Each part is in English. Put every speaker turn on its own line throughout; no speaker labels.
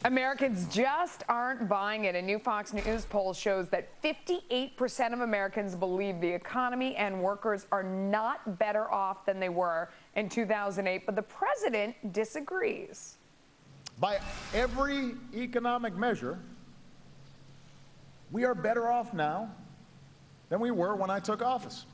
Americans just aren't buying it. A new Fox News poll shows that 58% of Americans believe the economy and workers are not better off than they were in 2008, but the president disagrees.
By every economic measure, we are better off now than we were when I took office.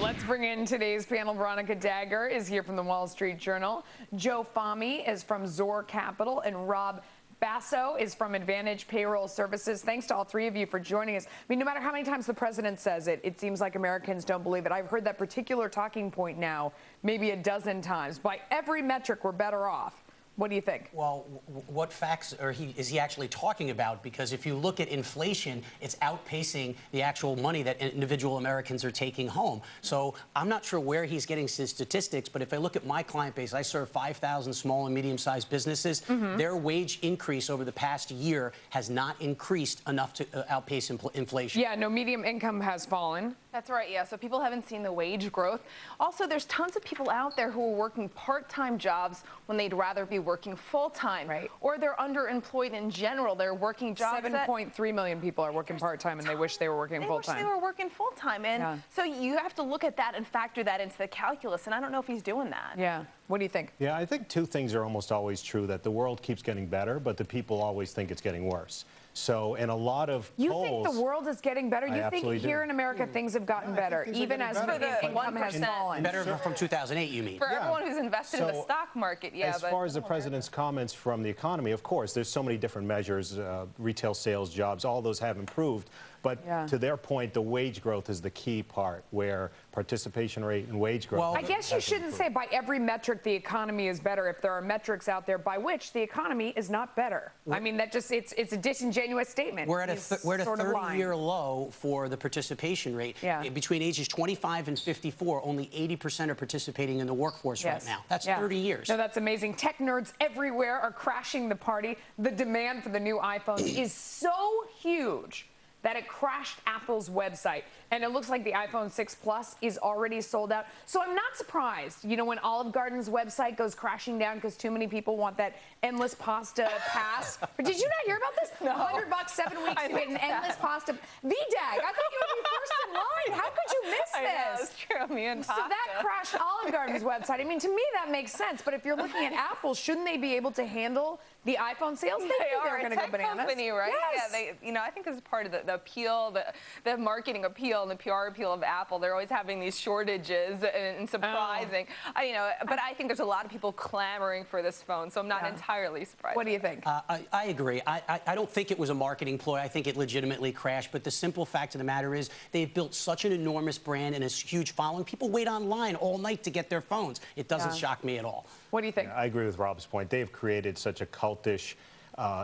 Let's bring in today's panel. Veronica Dagher is here from the Wall Street Journal. Joe Fahmy is from Zor Capital, and Rob Basso is from Advantage Payroll Services. Thanks to all three of you for joining us. I mean, no matter how many times the president says it, it seems like Americans don't believe it. I've heard that particular talking point now maybe a dozen times. By every metric, we're better off. What do you think?
Well, what facts is he actually talking about? Because if you look at inflation, it's outpacing the actual money that individual Americans are taking home. So I'm not sure where he's getting his statistics, but if I look at my client base, I serve 5,000 small and medium-sized businesses. Their wage increase over the past year has not increased enough to outpace inflation.
Yeah, no, medium income has fallen.
That's right, yeah. So people haven't seen the wage growth. Also, there's tons of people out there who are working part-time jobs when they'd rather be working full-time.
Right.
Or they're underemployed in general. They're working jobs
7.3 million people are working part-time, and they wish they were working full-time.
They wish they were working full-time. And so you have to look at that and factor that into the calculus, and I don't know if he's doing that.
Yeah. What do you think?
Yeah, I think two things are almost always true, that the world keeps getting better, but the people always think it's getting worse. So in a lot of
You
polls,
think the world is getting better? You think here in America things have gotten better, even as median income has fallen?
Better from 2008, you mean?
For everyone who's invested in the stock market, yeah.
As far as the president's comments from the economy, of course, there's so many different measures, retail sales, jobs, all those have improved. But to their point, the wage growth is the key part, where participation rate and wage growth.
Well, I guess you shouldn't say by every metric the economy is better if there are metrics out there by which the economy is not better. I mean, that just it's a disingenuous statement.
We're at a 30-year low for the participation rate.
Yeah.
Between ages 25 and 54, only 80% are participating in the workforce right now. That's 30 years.
No, that's amazing. Tech nerds everywhere are crashing the party. The demand for the new iPhones is so huge that it crashed Apple's website. And it looks like the iPhone 6 Plus is already sold out. So I'm not surprised, you know, when Olive Garden's website goes crashing down because too many people want that endless pasta pass. But did you not hear about this?
No.
$100, 7 weeks to get an endless pasta. VDAG, I thought you would be first in line. How could you miss
I know,
this?
it's true. Me and pasta.
So that crashed Olive Garden's website. I mean, to me, that makes sense. But if you're looking at Apple, shouldn't they be able to handle the iPhone sales?
They're
going to go bananas.
Company, right?
Yes.
Yeah, you know, I think this is part of the appeal, the marketing appeal and the PR appeal of Apple. They're always having these shortages and surprising. You know, but I think there's a lot of people clamoring for this phone, so I'm not entirely surprised.
What do you think?
I agree. I don't think it was a marketing ploy. I think it legitimately crashed. But the simple fact of the matter is they've built such an enormous brand and a huge following. People wait online all night to get their phones. It doesn't shock me at all.
What do you think?
Yeah, I agree with Rob's point. They've created such a cultish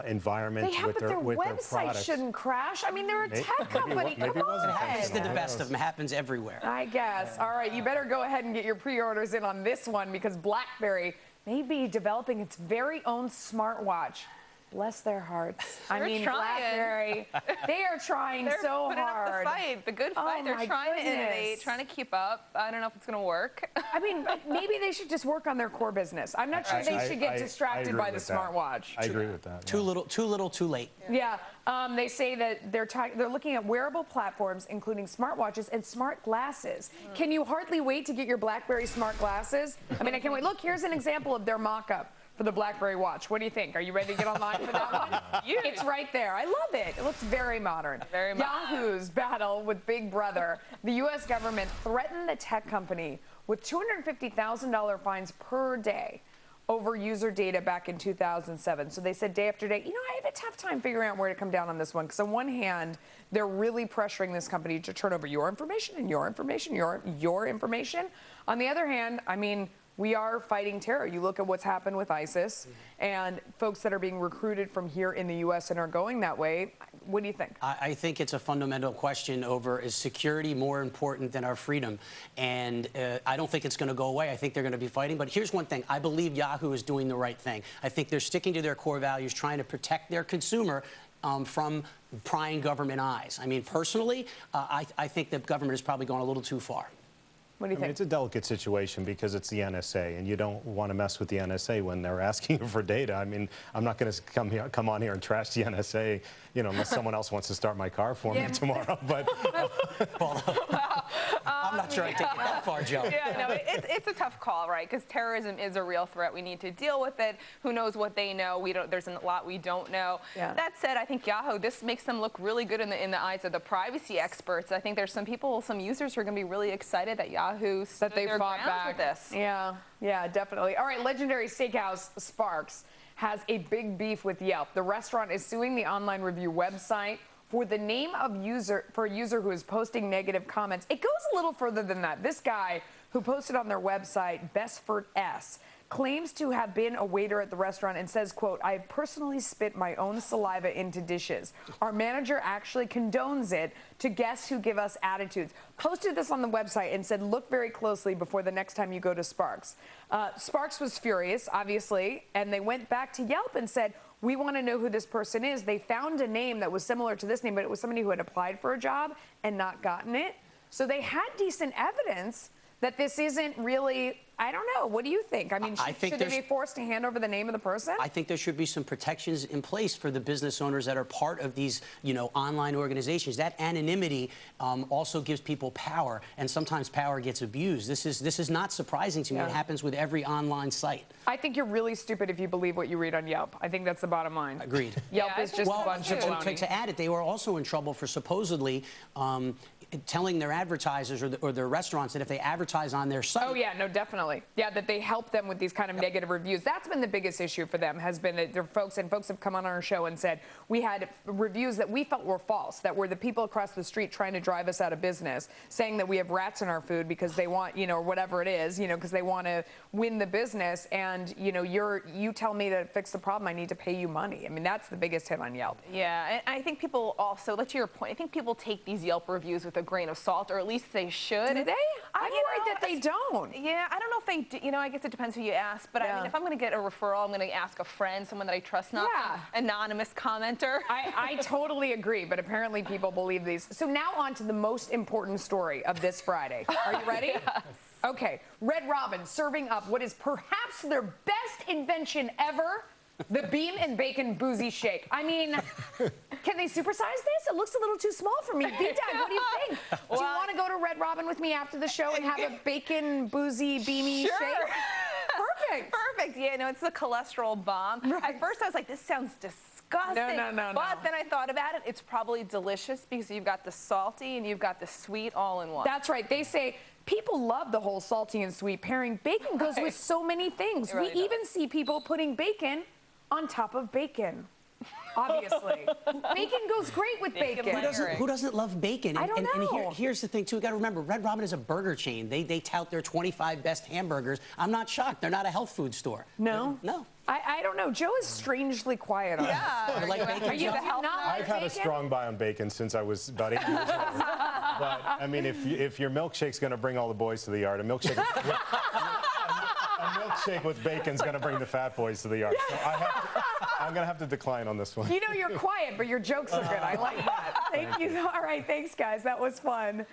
environment with their products.
Their website shouldn't crash. I mean, they're a tech company.
Maybe it wasn't.
It happens to the best of them. It happens everywhere.
I guess. All right, you better go ahead and get your pre-orders in on this one, because Blackberry may be developing its very own smartwatch. Bless their hearts. I mean, Blackberry, they are trying so hard.
The good fight. They're trying to innovate, trying to keep up. I don't know if it's going to work.
I mean, maybe they should just work on their core business. I'm not sure they should get distracted by the smartwatch.
I agree with that.
Too little, too late.
Yeah. They say that they're looking at wearable platforms, including smartwatches and smart glasses. Can you hardly wait to get your Blackberry smart glasses? I mean, I can't wait. Look, here's an example of their mock-up for the Blackberry watch. What do you think? Are you ready to get online for that one? It's right there. I love it. It looks very modern.
Very modern.
Yahoo's battle with Big Brother. The U.S. government threatened the tech company with $250,000 fines per day over user data back in 2007. So they said day after day, you know, I have a tough time figuring out where to come down on this one, because on one hand, they're really pressuring this company to turn over your information and your information, your information. On the other hand, I mean, we are fighting terror. You look at what's happened with ISIS and folks that are being recruited from here in the U.S. and are going that way. What do you think?
I think it's a fundamental question over, is security more important than our freedom? And I don't think it's going to go away. I think they're going to be fighting. But here's one thing. I believe Yahoo is doing the right thing. I think they're sticking to their core values, trying to protect their consumer from prying government eyes. I mean, personally, I think the government has probably gone a little too far.
What do you
I mean,
think?
it's a delicate situation because it's the NSA, and you don't want to mess with the NSA when they're asking you for data. I mean, I'm not going to come on here and trash the NSA, you know, unless someone else wants to start my car for me tomorrow. But
I'm not sure I take it that far, Joe.
Yeah, no, it's a tough call, right? Because terrorism is a real threat. We need to deal with it. Who knows what they know? There's a lot we don't know.
Yeah.
That said, I think Yahoo, this makes them look really good in the eyes of the privacy experts. I think there's some users who are going to be really excited that Yahoo stood
They
their
fought
ground
back
with this.
Yeah, definitely. All right, legendary steakhouse Sparks has a big beef with Yelp. The restaurant is suing the online review website for the name of a user who is posting negative comments. It goes a little further than that. This guy who posted on their website, Bestford S, claims to have been a waiter at the restaurant and says, quote, "I personally spit my own saliva into dishes. Our manager actually condones it to guests who give us attitudes." Posted this on the website and said, "Look very closely before the next time you go to Sparks." Sparks was furious, obviously, and they went back to Yelp and said, "We want to know who this person is." They found a name that was similar to this name, but it was somebody who had applied for a job and not gotten it. So they had decent evidence that this isn't really, I don't know. What do you think? I mean, should they be forced to hand over the name of the person?
I think there should be some protections in place for the business owners that are part of these, you know, online organizations. That anonymity also gives people power, and sometimes power gets abused. This is not surprising to me. It happens with every online site.
I think you're really stupid if you believe what you read on Yelp. I think that's the bottom line.
Agreed.
Yelp is just a bunch of baloney.
To add it, they were also in trouble for supposedly telling their advertisers or their restaurants that if they advertise on their site.
Oh, yeah, no, definitely. Yeah, that they help them with these kind of negative reviews. That's been the biggest issue for them, has been that their folks have come on our show and said, we had reviews that we felt were false, that were the people across the street trying to drive us out of business, saying that we have rats in our food because they want, you know, or whatever it is, you know, because they want to win the business. And, you know, you tell me to fix the problem, I need to pay you money. I mean, that's the biggest hit on Yelp.
Yeah, and I think people also, to your point, I think people take these Yelp reviews with a grain of salt, or at least they should.
Do they? I'm worried that they don't.
Yeah, I don't know if they do. You know, I guess it depends who you ask. But I mean, if I'm going to get a referral, I'm going to ask a friend, someone that I trust, not some anonymous commenter.
I totally agree, but apparently people believe these. So now on to the most important story of this Friday. Are you ready?
Yes.
Okay. Red Robin serving up what is perhaps their best invention ever, the bean and bacon boozy shake. I mean, can they supersize this? It looks a little too small for me. B-Dad, what do you think? Do you want to go to Red Robin with me after the show and have a bacon boozy beanie shake? Perfect.
Perfect. Yeah, no, it's the cholesterol bomb. Right. At first, I was like, this sounds disgusting.
No.
But then I thought about it. It's probably delicious because you've got the salty and you've got the sweet all in one.
That's right. They say people love the whole salty and sweet pairing. Bacon goes with so many things.
Really
we even see people putting bacon on top of bacon. Obviously. Bacon goes great with bacon.
Who doesn't love bacon?
I don't know.
And here's the thing, too. We've got to remember, Red Robin is a burger chain. They tout their 25 best hamburgers. I'm not shocked. They're not a health food store.
No?
No.
I don't know. Joe is strangely quiet on
Yeah.
You like bacon,
Are you
Joe?
not like
I've had a
bacon?
strong buy on bacon since I was about 8 years old. But, I mean, if your milkshake's going to bring all the boys to the yard, a milkshake with bacon's going to bring the fat boys to the yard. So I'm going to have to decline on this one.
You know, you're quiet, but your jokes are good. I like that. Thank you. All right, thanks, guys. That was fun.